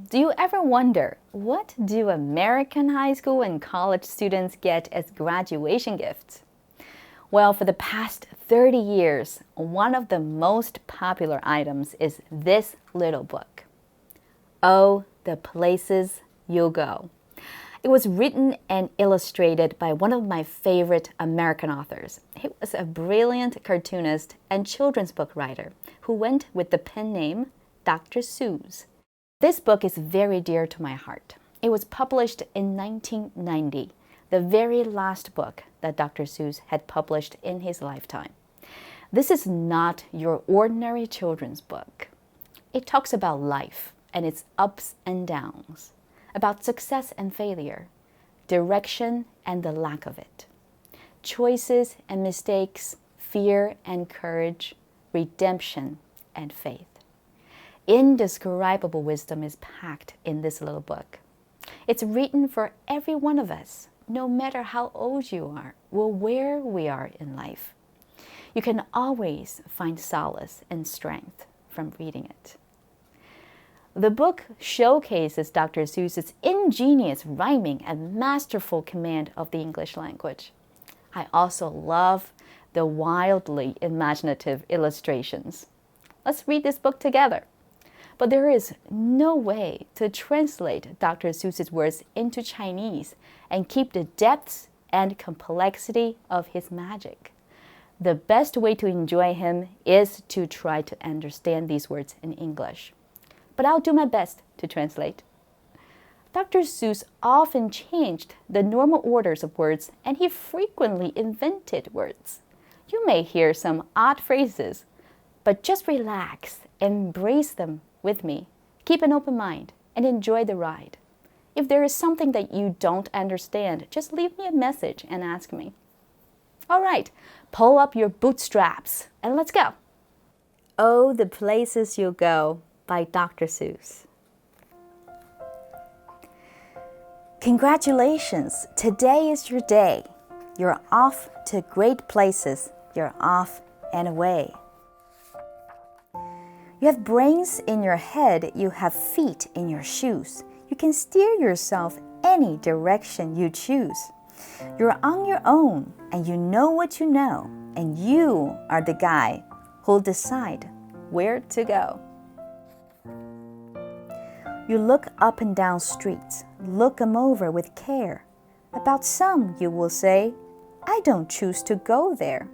Do you ever wonder, what do American high school and college students get as graduation gifts? Well, for the past 30 years, one of the most popular items is this little book. Oh, the Places You'll Go. It was written and illustrated by one of my favorite American authors. He was a brilliant cartoonist and children's book writer who went with the pen name Dr. Seuss. This book is very dear to my heart. It was published in 1990, the very last book that Dr. Seuss had published in his lifetime. This is not your ordinary children's book. It talks about life and its ups and downs, about success and failure, direction and the lack of it, choices and mistakes, fear and courage, redemption and faith. Indescribable wisdom is packed in this little book. It's written for every one of us, no matter how old you are or where we are in life. You can always find solace and strength from reading it. The book showcases Dr. Seuss's ingenious rhyming and masterful command of the English language. I also love the wildly imaginative illustrations. Let's read this book together. But there is no way to translate Dr. Seuss's words into Chinese and keep the depths and complexity of his magic. The best way to enjoy him is to try to understand these words in English. But I'll do my best to translate. Dr. Seuss often changed the normal orders of words, and he frequently invented words. You may hear some odd phrases, but just relax, embrace them with me. Keep an open mind and enjoy the ride. If there is something that you don't understand, just leave me a message and ask me. All right, pull up your bootstraps and let's go. Oh, the Places You'll Go by Dr. Seuss. Congratulations, today is your day. You're off to great places. You're off and away. You have brains in your head, you have feet in your shoes. You can steer yourself any direction you choose. You're on your own, and you know what you know, and you are the guy who'll decide where to go. You look up and down streets, look 'em over with care. About some you will say, I don't choose to go there.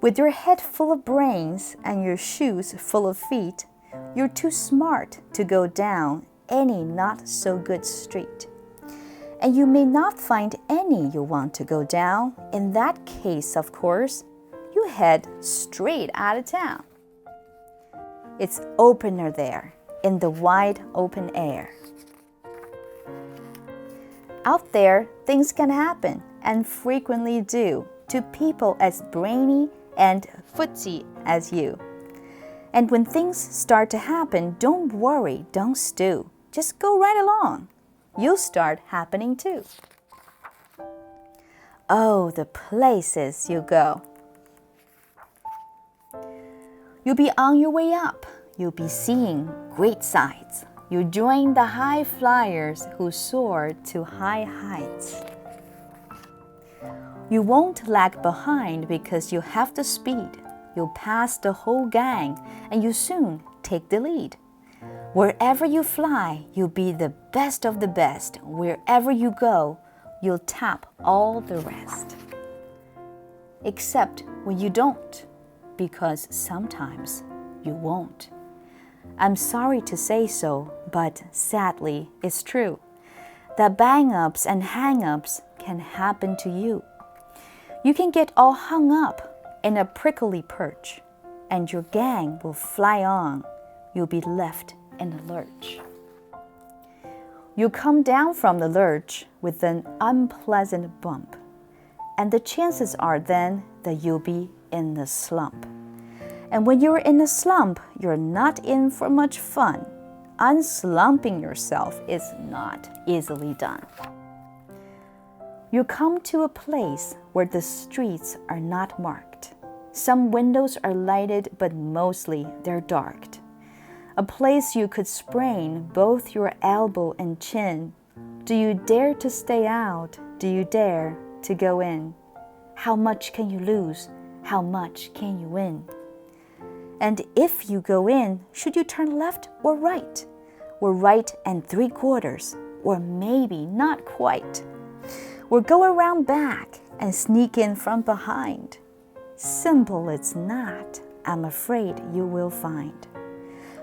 With your head full of brains and your shoes full of feet, you're too smart to go down any not-so-good street. And you may not find any you want to go down. In that case, of course, you head straight out of town. It's opener there, in the wide open air. Out there, things can happen, and frequently do, to people as brainy and footsie as you. And when things start to happen, don't worry, don't stew. Just go right along. You'll start happening too. Oh, the places you go. You'll be on your way up. You'll be seeing great sights. You'll join the high flyers who soar to high heights. You won't lag behind because you have the speed. You'll pass the whole gang and you soon take the lead. Wherever you fly, you'll be the best of the best. Wherever you go, you'll tap all the rest. Except when you don't, because sometimes you won't. I'm sorry to say so, but sadly, it's true. That bang-ups and hang-ups can happen to you. You can get all hung up in a prickly perch, and your gang will fly on. You'll be left in a lurch. You'll come down from the lurch with an unpleasant bump, and the chances are then that you'll be in a slump. And when you're in a slump, you're not in for much fun. Unslumping yourself is not easily done. You come to a place where the streets are not marked. Some windows are lighted, but mostly they're darked. a place you could sprain both your elbow and chin. Do you dare to stay out? Do you dare to go in? How much can you lose? How much can you win? And if you go in, should you turn left or right? Or right and 3/4, or maybe not quite? Or go around back and sneak in from behind? Simple it's not, I'm afraid you will find.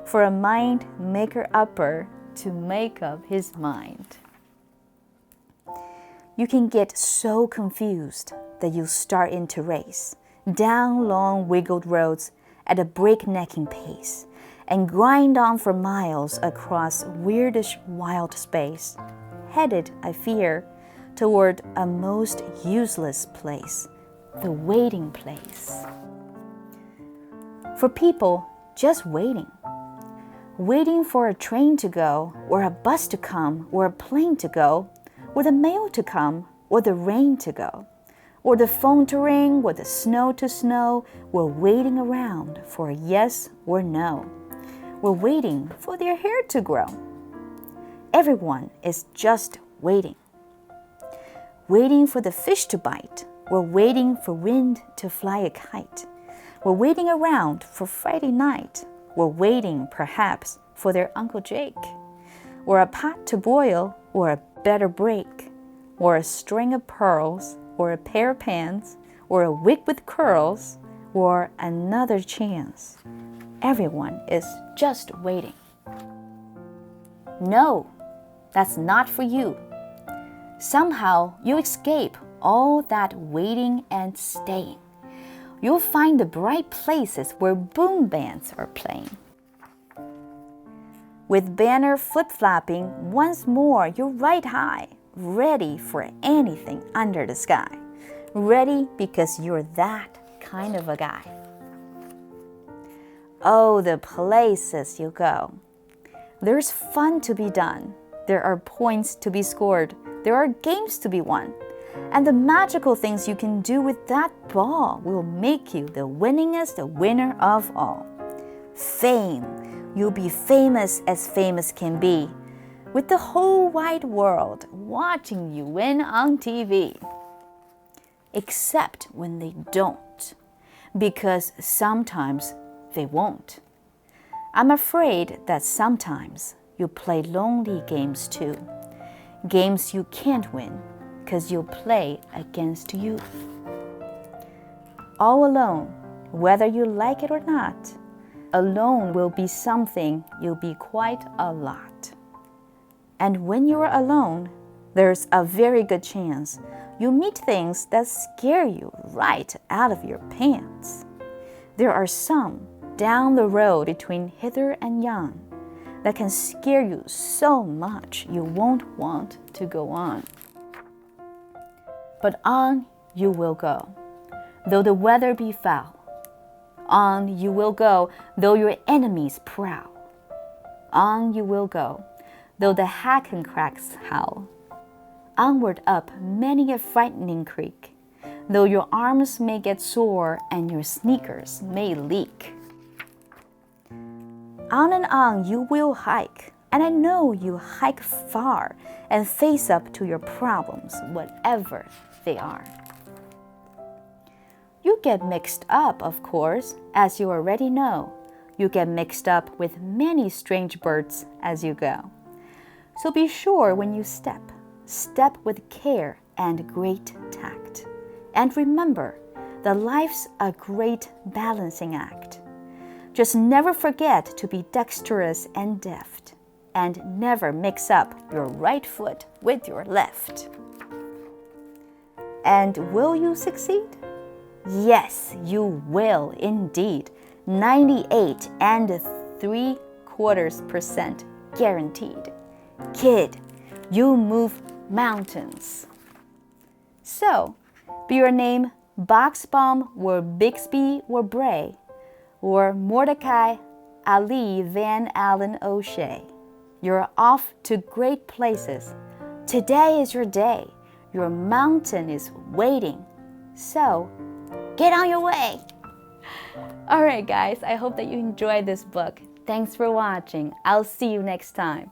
For a mind maker-upper to make up his mind. You can get so confused that you start into race, down long wiggled roads at a breaknecking pace, and grind on for miles across weirdish wild space, headed, I fear, toward a most useless place, the waiting place. For people just waiting. Waiting for a train to go, or a bus to come, or a plane to go, or the mail to come, or the rain to go, or the phone to ring, or the snow to snow. We're waiting around for a yes or no. We're waiting for their hair to grow. Everyone is just waiting. Waiting for the fish to bite. We're waiting for wind to fly a kite. We're waiting around for Friday night. We're waiting, perhaps, for their Uncle Jake, or a pot to boil, or a better break, or a string of pearls, or a pair of pants, or a wig with curls, or another chance. Everyone is just waiting. No, that's not for you. Somehow you escape all that waiting and staying. You'll find the bright places where boom bands are playing. With banner flip-flapping, once more you're right high, ready for anything under the sky. Ready because you're that kind of a guy. Oh, the places you go. There's fun to be done. There are points to be scored. There are games to be won. And the magical things you can do with that ball will make you the winningest winner of all. Fame. You'll be famous as famous can be, with the whole wide world watching you win on TV. Except when they don't, because sometimes they won't. I'm afraid that sometimes you play lonely games too, games you can't win, because you'll play against you. All alone, whether you like it or not, alone will be something you'll be quite a lot. And when you're alone, there's a very good chance you'll meet things that scare you right out of your pants. There are some down the road between hither and yon that can scare you so much you won't want to go on. But on you will go, though the weather be foul. On you will go, though your enemies prowl. On you will go, though the hack and cracks howl. Onward up many a frightening creek, though your arms may get sore and your sneakers may leak. On and on you will hike, and I know you hike far and face up to your problems, whatever they are. You get mixed up, of course, as you already know. You get mixed up with many strange birds as you go. So be sure when you step with care and great tact. And remember that life's a great balancing act. Just never forget to be dexterous and deft, and never mix up your right foot with your left. And will you succeed? Yes, you will indeed. 98.75% guaranteed. Kid, you move mountains. So, be your name Boxbaum or Bixby or Bray, or Mordecai Ali Van Allen O'Shea. You're off to great places. Today is your day. Your mountain is waiting. So, get on your way. All right, guys, I hope that you enjoyed this book. Thanks for watching. I'll see you next time.